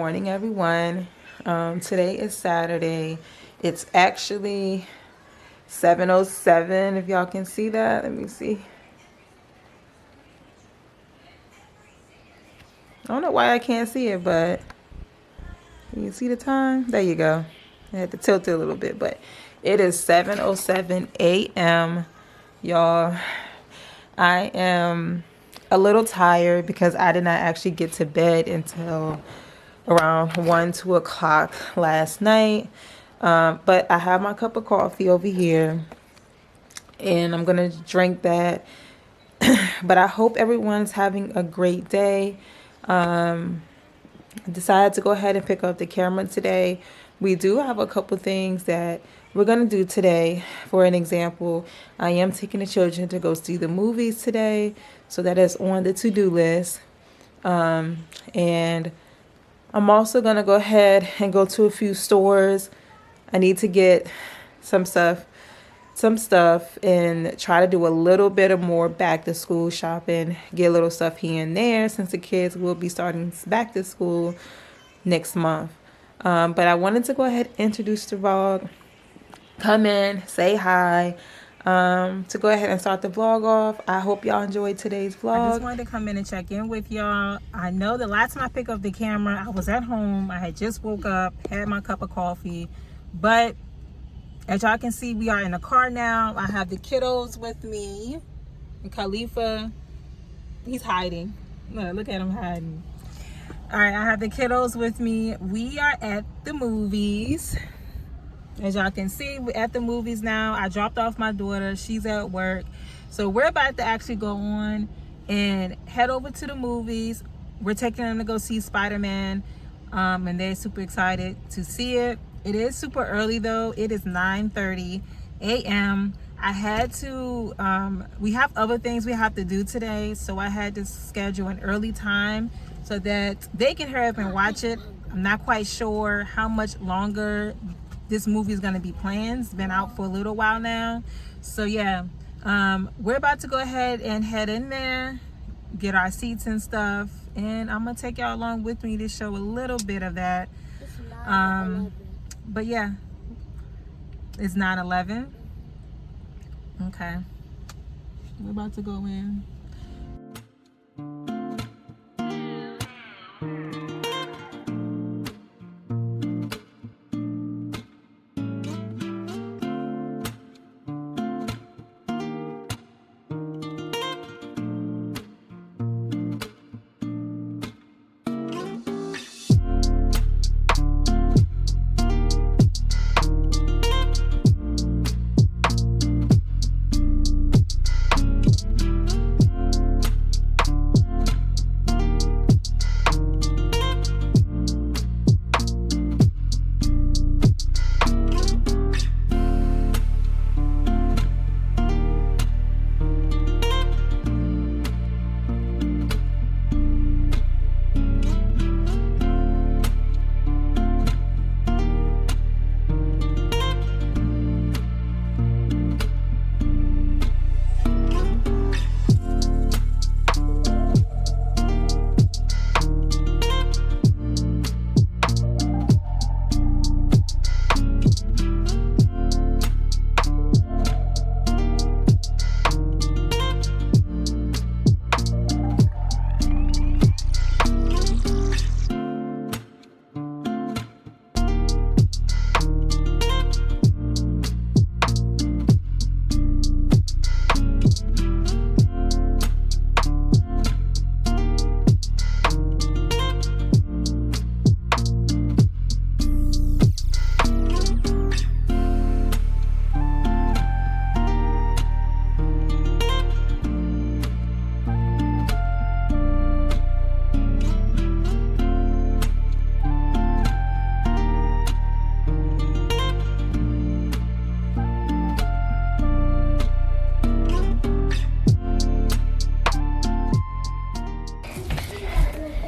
morning, everyone. Today is Saturday. It's actually 7:07. If y'all can see that, let me see. I don't know why I can't see it, but can you see the time? There you go. I had to tilt it a little bit, but it is 7:07 a.m. Y'all, I am a little tired because I did not actually get to bed until around 1, 2 o'clock last night. But I have my cup of coffee over here and I'm going to drink that. But I hope everyone's having a great day. I decided to go ahead and pick up the camera today. We do have a couple things that we're going to do today. For an example, I am taking the children to go see the movies today. So that is on the to-do list. And I'm also going to go ahead and go to a few stores. I need to get some stuff and try to do a little bit of more back to school shopping, get a little stuff here and there since the kids will be starting back to school next month. But I wanted to go ahead and introduce the vlog, come in, say hi, to go ahead and start the vlog off. I hope y'all enjoyed today's vlog. I just wanted to come in and check in with y'all. I know the last time I picked up the camera, I was at home. I had just woke up, had my cup of coffee, but as y'all can see, we are in the car now. I have the kiddos with me. And Khalifa, he's hiding. Look at him hiding. All right, I have the kiddos with me. We are at the movies. As y'all can see, we're at the movies now. I dropped off my daughter. She's at work. So we're about to actually go on and head over to the movies. We're taking them to go see Spider-Man. And they're super excited to see it. It is super early though. It is 9:30 a.m. I had to, we have other things we have to do today. So I had to schedule an early time so that they can hurry up and watch it. I'm not quite sure how much longer this movie is going to be playing. It's been out for a little while now. So yeah, we're about to go ahead and head in there, get our seats and stuff. And I'm going to take y'all along with me to show a little bit of that. But yeah, it's 9:11. Okay, we're about to go in.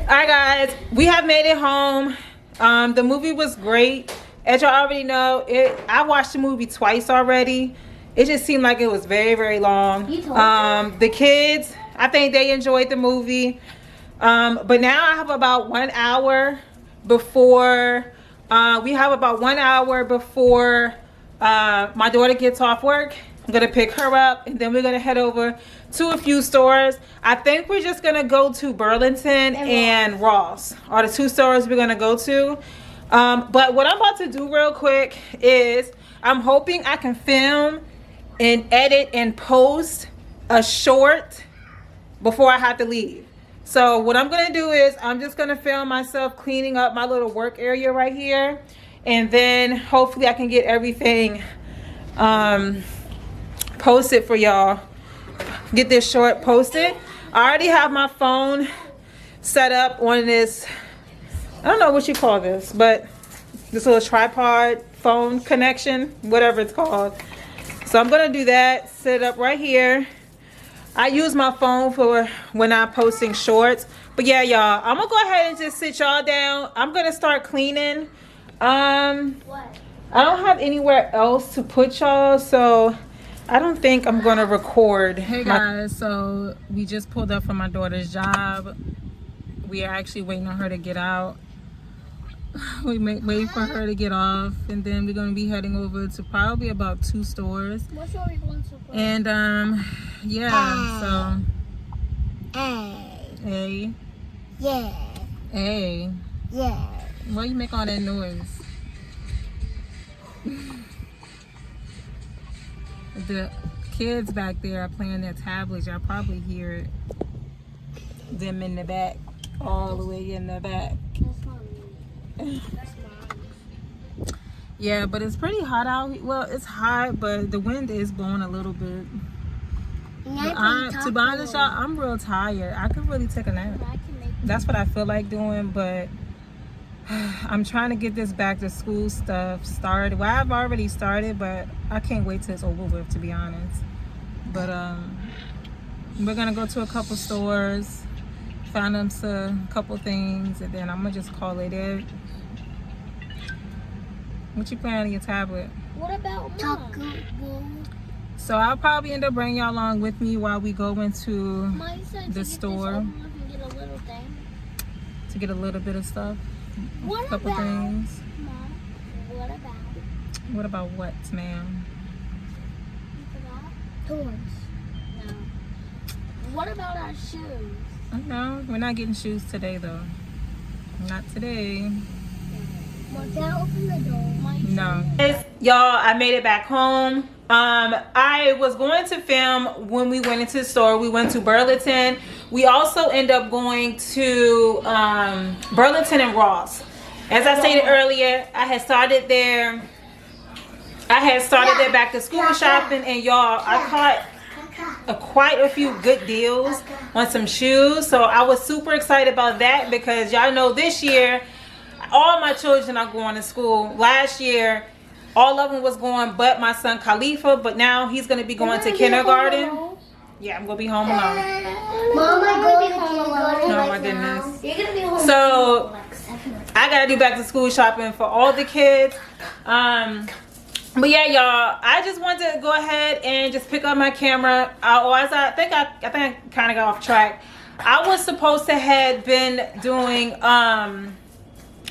All right, guys, we have made it home. The movie was great. As y'all already know, I watched the movie twice already. It just seemed like it was very, very long. The kids, I think they enjoyed the movie. But now I have about 1 hour before we have about 1 hour before my daughter gets off work. I'm gonna pick her up, and then we're gonna head over to a few stores. I think we're just gonna go to Burlington and Ross are the 2 stores we're gonna go to. But what I'm about to do real quick is I'm hoping I can film and edit and post a short before I have to leave. So what I'm gonna do is I'm just gonna film myself cleaning up my little work area right here, and then hopefully I can get everything posted for y'all. Get this short posted. I already have my phone set up on this, I don't know what you call this, but this little tripod phone connection, whatever it's called. So I'm gonna do that, set it up right here. I use my phone for when I'm posting shorts. But yeah, y'all, I'm gonna go ahead and just sit y'all down. I'm gonna start cleaning. What? I don't have anywhere else to put y'all, so I don't think I'm gonna record. Hey guys, so we just pulled up from my daughter's job. We are actually waiting on her to get out. We wait for her to get off, and then we're gonna be heading over to probably about 2 stores. What store are we going to? And yeah, so Hey. Yeah. hey, Yeah. why you make all that noise? The kids back there are playing their tablets. Y'all probably hear them in the back, all the way in the back. That's not me. That's mine. Yeah, but it's pretty hot out. Well, it's hot, but the wind is blowing a little bit. To be honest, y'all, I'm real tired. I could really take a nap. That's what I feel like doing, but I'm trying to get this back to school stuff started. Well, I've already started, but I can't wait till it's over with, to be honest. But we're gonna go to a couple stores, find them a couple things, and then I'm gonna just call it it. What you playing on your tablet? What about Taco Bell? So I'll probably end up bringing y'all along with me while we go into the store to get a little bit of stuff. What a couple about, things. Mom, what about? What about what, ma'am? Toys. No. What about our shoes? No, we're not getting shoes today though. Not today. Well, can I open the door? No. Y'all, I made it back home. I was going to film when we went into the store. We went to Burlington. We also end up going to Burlington and Ross. As I stated earlier, I had started their back to school shopping, and y'all, I caught quite a few good deals on some shoes. So I was super excited about that because y'all know this year all my children are going to school. Last year all of them was going but my son Khalifa, but now he's going to be going to kindergarten. Yeah, I'm going to be home alone. Mom, I'm going to be home alone. Oh my goodness. You're going to be home So alone. I got to do back to school shopping for all the kids. But yeah, y'all, I just wanted to go ahead and just pick up my camera. I think I kind of got off track. I was supposed to have been doing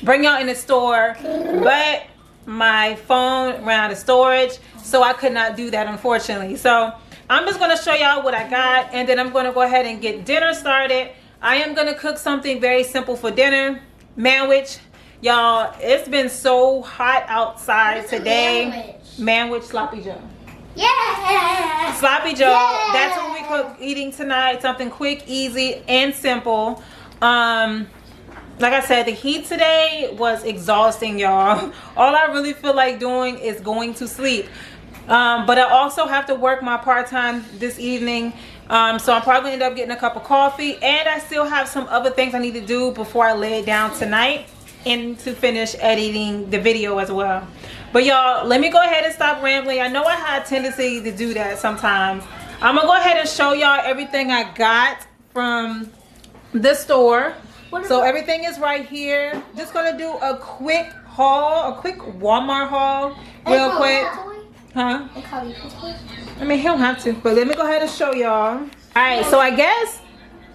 bring y'all in the store, but my phone ran out of storage, so I could not do that, unfortunately. So I'm just gonna show y'all what I got, and then I'm gonna go ahead and get dinner started. I am gonna cook something very simple for dinner. Manwich. Y'all, it's been so hot outside today. Manwich, Sloppy Joe. Yeah! Sloppy Joe. Yeah. That's what we cook eating tonight. Something quick, easy, and simple. Like I said, the heat today was exhausting, y'all. All I really feel like doing is going to sleep. But I also have to work my part-time this evening. So I'm probably gonna end up getting a cup of coffee, and I still have some other things I need to do before I lay it down tonight and to finish editing the video as well. But y'all, let me go ahead and stop rambling. I know I had a tendency to do that sometimes. I'm gonna go ahead and show y'all everything I got from the store. So everything is right here. Just gonna do a quick haul, a quick Walmart haul real quick. Huh? I mean, he don't have to, but let me go ahead and show y'all. All right, so I guess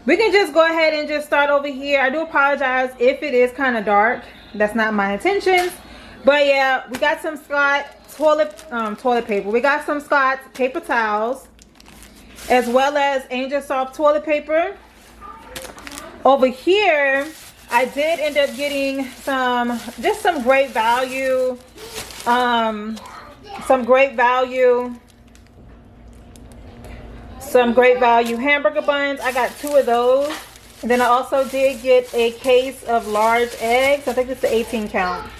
We can just go ahead and just start over here. I do apologize if it is kind of dark. That's not my intentions. But yeah, we got some Scott toilet paper. We got some Scott paper towels, as well as Angel Soft toilet paper. Over here, I did end up getting some great value. Some great value hamburger buns. I got 2 of those. And then I also did get a case of large eggs. I think it's the 18 count.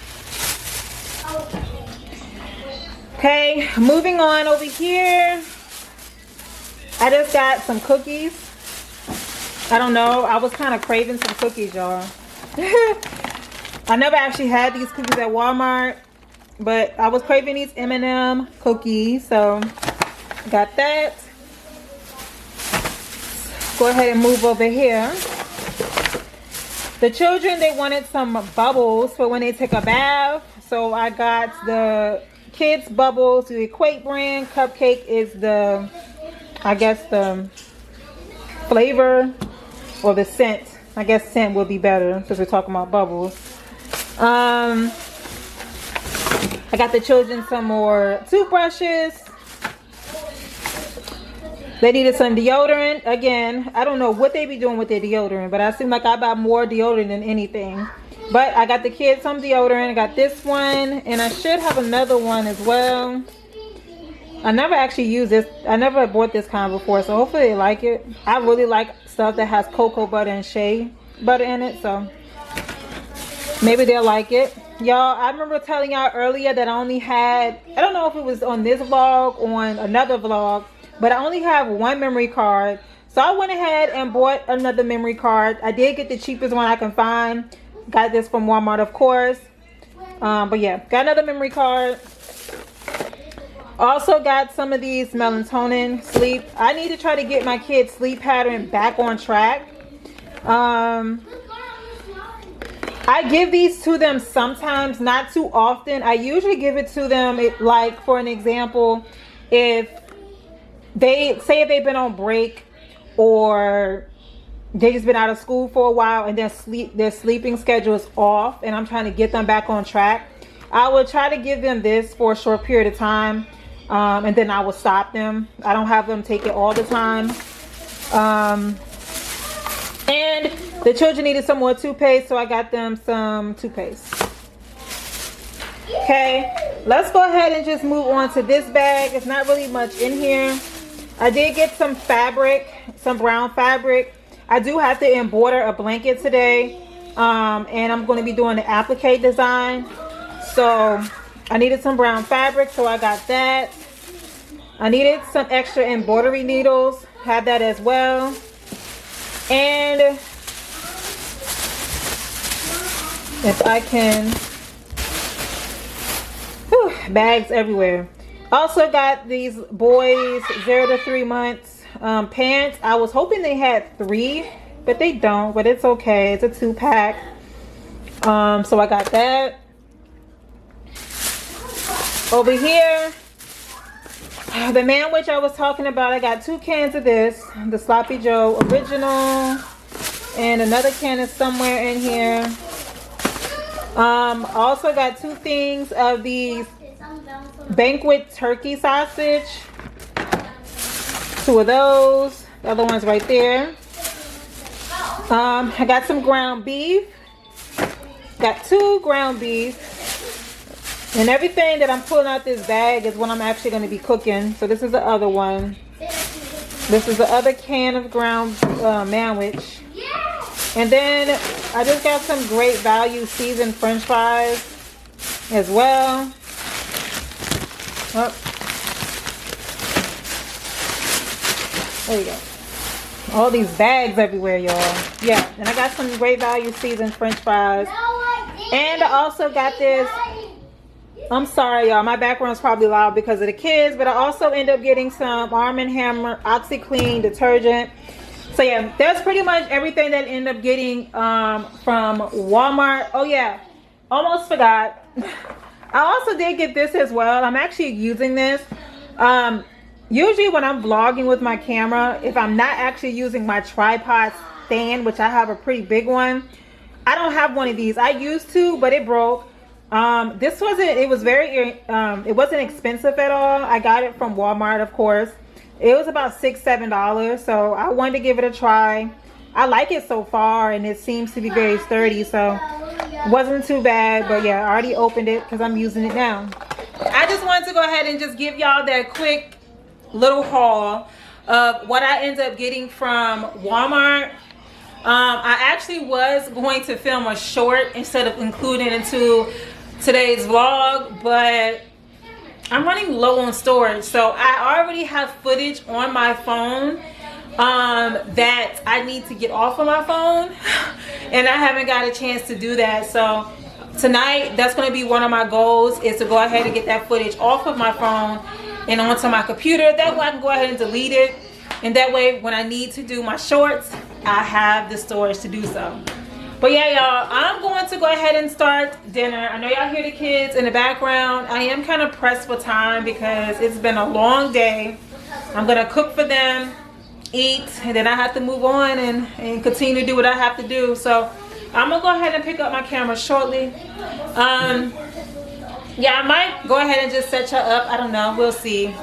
Okay, moving on over here. I just got some cookies. I don't know. I was kind of craving some cookies, y'all. I never actually had these cookies at Walmart, but I was craving these M&M cookies, so got that. Go ahead and move over here. The children, they wanted some bubbles for when they take a bath, so I got the kids bubbles. The Equate brand cupcake is the, I guess, the flavor or the scent. I guess scent would be better because we're talking about bubbles. I got the children some more toothbrushes. They needed some deodorant. Again, I don't know what they be doing with their deodorant, but I seem like I buy more deodorant than anything. But I got the kids some deodorant. I got this one, and I should have another one as well. I never actually used this. I never bought this kind before, so hopefully they like it. I really like stuff that has cocoa butter and shea butter in it, so maybe they'll like it. Y'all, I remember telling y'all earlier that I only had, I don't know if it was on this vlog or on another vlog, but I only have 1 memory card. So I went ahead and bought another memory card. I did get the cheapest one I can find. Got this from Walmart, of course. But yeah, got another memory card. Also got some of these melatonin sleep. I need to try to get my kids' sleep pattern back on track. I give these to them sometimes, not too often. I usually give it to them, like for an example, if they've been on break or they just been out of school for a while and their sleeping schedule is off and I'm trying to get them back on track, I will try to give them this for a short period of time, and then I will stop them. I don't have them take it all the time. And the children needed some more toothpaste, so I got them some toothpaste. Okay, let's go ahead and just move on to this bag. It's not really much in here. I did get some fabric, some brown fabric. I do have to embroider a blanket today, and I'm going to be doing the applique design. So I needed some brown fabric, so I got that. I needed some extra embroidery needles, have that as well. And if I can, bags everywhere. Also got these boys 0 to 3 months pants. I was hoping they had 3, but they don't, but it's okay. It's a 2-pack. So I got that. Over here, the Manwich I was talking about, I got 2 cans of this, the Sloppy Joe original, and another can is somewhere in here. Also got 2 things of these Banquet turkey sausage, 2 of those. The other one's right there. I got some ground beef. Got 2 ground beef. And everything that I'm pulling out this bag is what I'm actually going to be cooking. So this is the other one. This is the other can of ground Manwich. And then I just got some great value seasoned French fries as well. Oh. There you go. All these bags everywhere, y'all. Yeah, and I got some great value seasoned French fries. And I also got this. I'm sorry, y'all. My background's probably loud because of the kids, but I also end up getting some Arm & Hammer OxiClean detergent. So yeah, that's pretty much everything that I end up getting from Walmart. Oh yeah, almost forgot. I also did get this as well. I'm actually using this. Usually when I'm vlogging with my camera, if I'm not actually using my tripod stand, which I have a pretty big one. I don't have one of these. I used to, but it broke. This wasn't, it was very, it wasn't expensive at all. I got it from Walmart, of course. It was about $6-7, so I wanted to give it a try. I like it so far, and it seems to be very sturdy, so it wasn't too bad. But yeah, I already opened it because I'm using it now. I just wanted to go ahead and just give y'all that quick little haul of what I ended up getting from Walmart. I actually was going to film a short instead of including it into today's vlog, but I'm running low on storage, so I already have footage on my phone that I need to get off of my phone, and I haven't got a chance to do that. So tonight, that's going to be one of my goals, is to go ahead and get that footage off of my phone and onto my computer. That way I can go ahead and delete it, and that way when I need to do my shorts, I have the storage to do so. But yeah, y'all, I'm going to go ahead and start dinner. I know y'all hear the kids in the background. I am kind of pressed for time because it's been a long day. I'm going to cook for them, eat, and then I have to move on and continue to do what I have to do. So I'm going to go ahead and pick up my camera shortly. Yeah, I might go ahead and just set y'all up. I don't know. We'll see.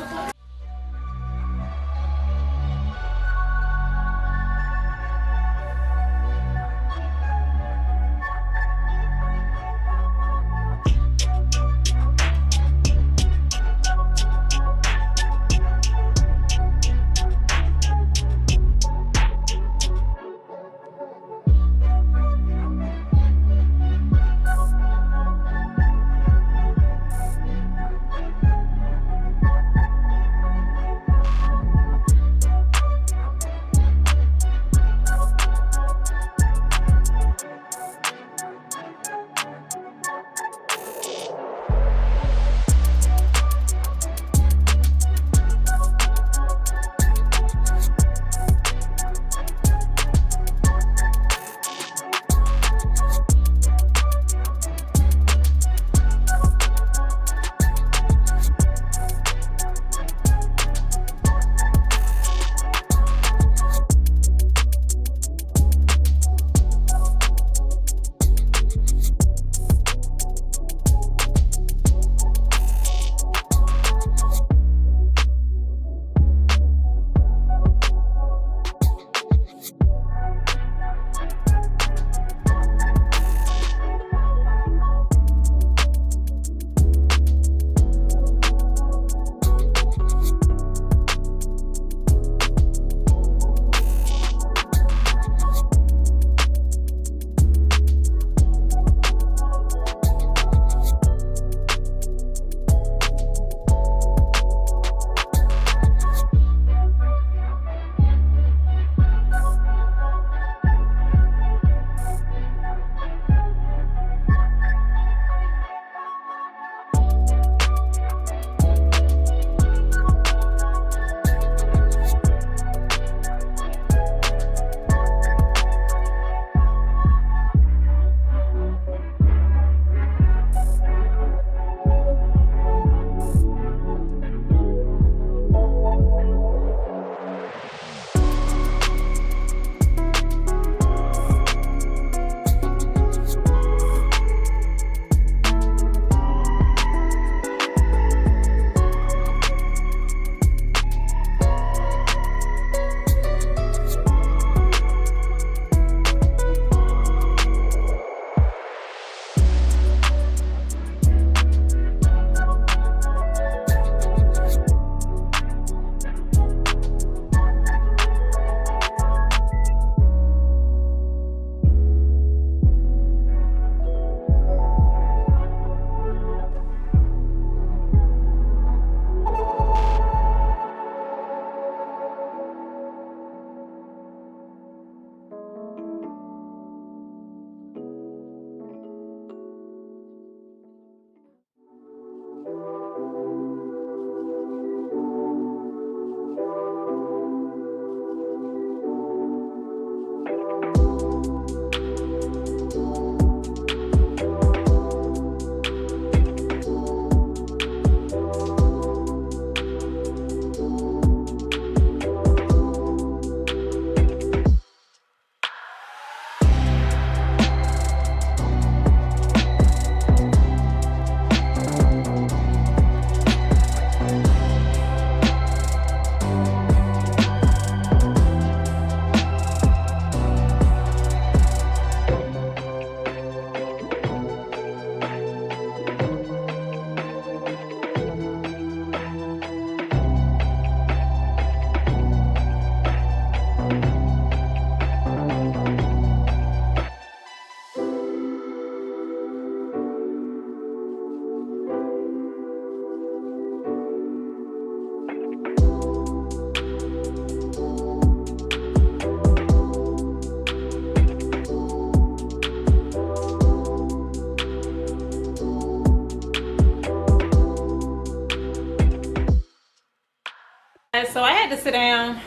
So I had to sit down.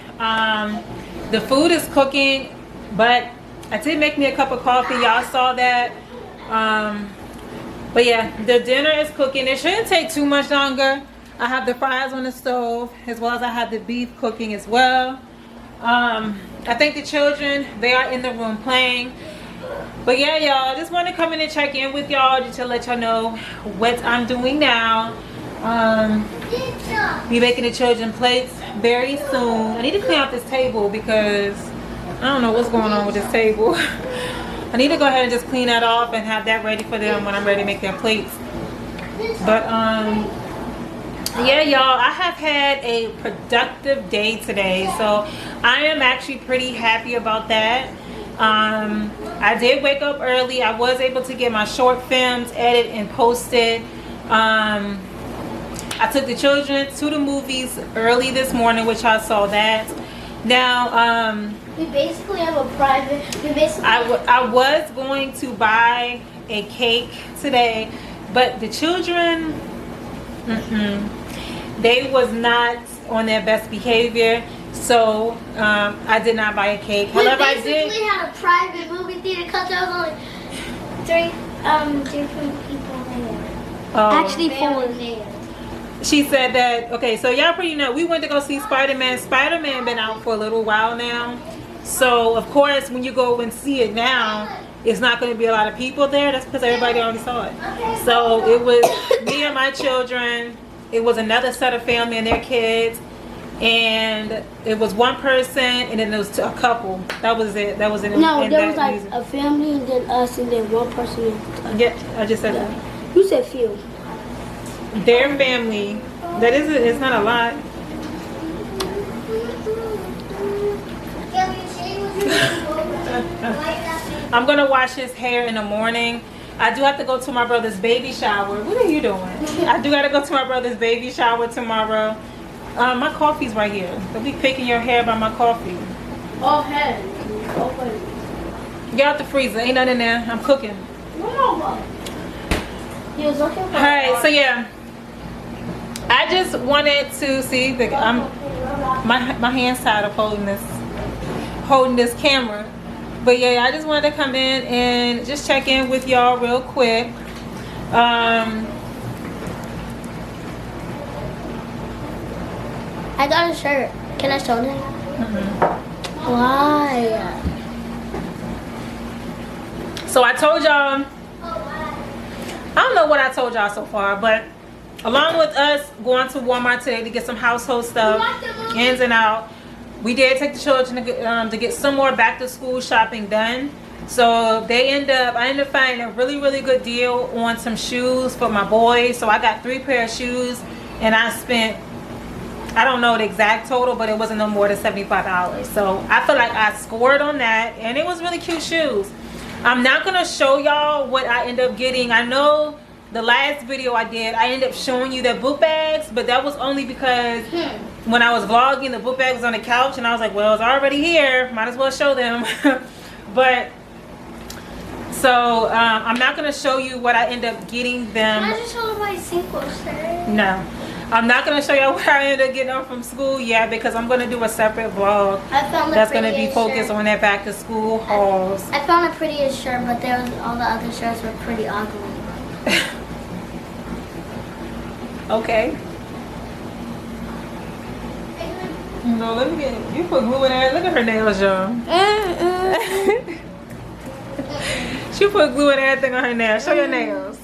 The food is cooking, but I did make me a cup of coffee. Y'all saw that. But yeah, the dinner is cooking. It shouldn't take too much longer. I have the fries on the stove, as well as I have the beef cooking as well. I think the children, they are in the room playing. But yeah, y'all, just want to come in and check in with y'all just to let y'all know what I'm doing now. Be making the children plates very soon. I need to clean out this table because I don't know what's going on with this table. I need to go ahead and just clean that off and have that ready for them when I'm ready to make their plates. But yeah, y'all, I have had a productive day today, so I am actually pretty happy about that. I did wake up early. I was able to get my short films edited and posted. I took the children to the movies early this morning, which I saw that. Now, we basically have a private. I was going to buy a cake today, but the children, they was not on their best behavior, so I did not buy a cake. However, I did. We basically had a private movie theater because there was only three different people there. Actually, 4 there. She said that, okay, so y'all pretty know, we went to go see Spider-Man. Spider-Man been out for a little while now. So, of course, when you go and see it now, it's not going to be a lot of people there. That's because everybody already saw it. So, it was me and my children. It was another set of family and their kids. And it was one person, and then there was a couple. That was it. That was it. No, there was like a family, and then us, and then one person. Yeah, I just said that. You said few. Their family, that is, it's not a lot. I'm gonna wash his hair in the morning. I do have to go to my brother's baby shower. What are you doing? I do gotta go to my brother's baby shower tomorrow. My coffee's right here. They'll be picking your hair by my coffee. Oh, hey. Get out the freezer. Ain't nothing in there. I'm cooking. Alright, so yeah. I just wanted to see the my hands tired of holding this camera. But yeah, I just wanted to come in and just check in with y'all real quick. I got a shirt. Can I show them? Why? So I told y'all, I don't know what I told y'all so far, but along with us going to Walmart today to get some household stuff, ins and out, we did take the children to get some more back to school shopping done. So I ended up finding a really, really good deal on some shoes for my boys. So I got 3 pairs of shoes, and I spent, I don't know the exact total, but it wasn't no more than $75. So I feel like I scored on that, and it was really cute shoes. I'm not gonna show y'all what I end up getting. I know the last video I did, I ended up showing you the book bags, but that was only because when I was vlogging, the book bag was on the couch, and I was like, well, it's already here, might as well show them. But so I'm not gonna show you what I end up getting them. Can I just show them my single shirt? No, I'm not gonna show y'all what I ended up getting them from school yet, because I'm gonna do a separate vlog that's gonna be focused on their back to school hauls. I found the prettiest shirt, but all the other shirts were pretty ugly. Okay. No, let me get, you put glue in there. Look at her nails, y'all. She put glue and everything on her nails. Show your nails.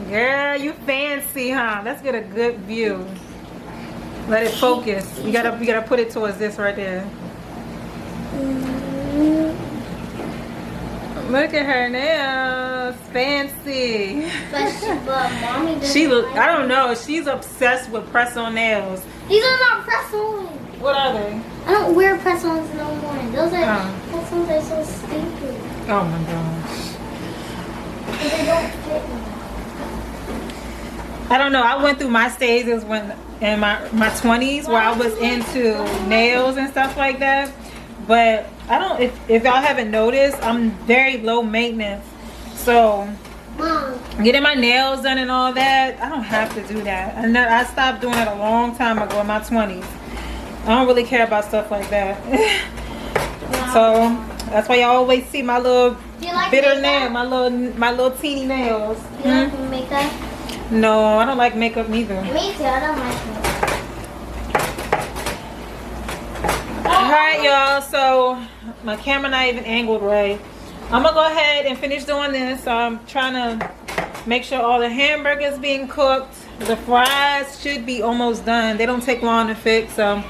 Girl, you fancy, huh? Let's get a good view. Let it focus. You gotta put it towards this right there. Look at her nails. Fancy. But mommy I don't know. She's obsessed with press-on nails. These are not press-ons. What are they? I don't wear press-ons no more. Those are press-ons are so stupid. Oh my gosh. They don't fit me. I don't know. I went through my stages in my 20s where I was into nails and stuff like that. But I don't, if y'all haven't noticed, I'm very low maintenance. So getting my nails done and all that, I don't have to do that. I stopped doing it a long time ago in my 20s. I don't really care about stuff like that. So that's why you always see my little Do you like bitter makeup? nail, my little teeny nails. You like makeup? No, I don't like makeup neither. Me too. I don't like makeup. Alright, y'all, so my camera not even angled right. I'm gonna go ahead and finish doing this. I'm trying to make sure all the hamburgers being cooked. The fries should be almost done. They don't take long to fix, so